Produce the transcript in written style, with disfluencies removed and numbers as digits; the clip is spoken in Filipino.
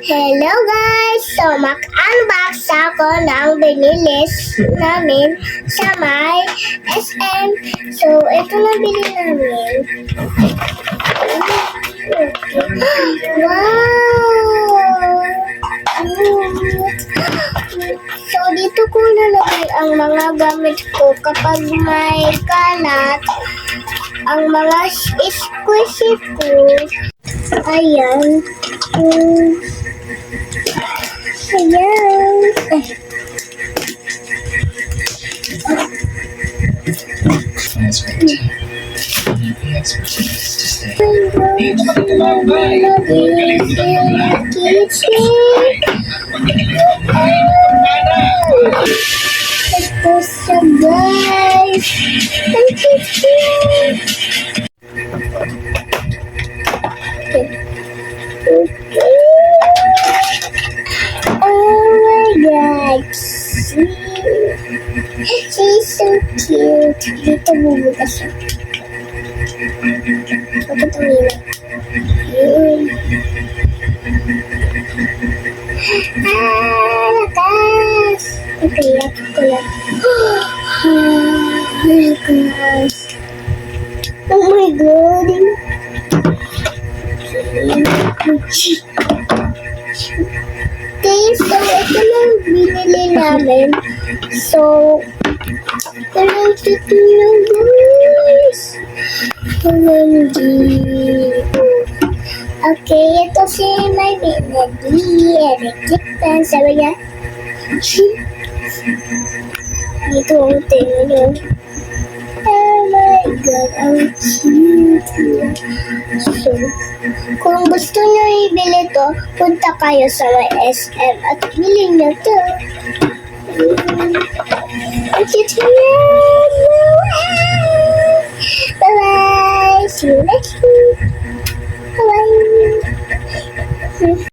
Hello guys! So mag-unbox ako ng binilis namin sa may SM. So ito na bili namin. Wow! So dito ko nalagay ang mga gamit ko kapag may kalat. Ang mga squishy ko. Ayan. Ayan. Ito siya guys. Ang cute. Oh my god. She's so cute. Dito bubukas siya. Ito tumila. Lakas! Okay, lapit ko lang. Lakas. Oh my god. Okay, so ito lang binili namin. So, parang cute na guys. OMG. Okay, ito si my baby. Electric fan. Sabi niya, dito ang tingin niyo. Oh my god, ang cute. So, kung gusto nyo ibili to, punta kayo sa may SM at bilhin nyo to. Ang cute niya. Bye-bye. See you next week. Bye-bye.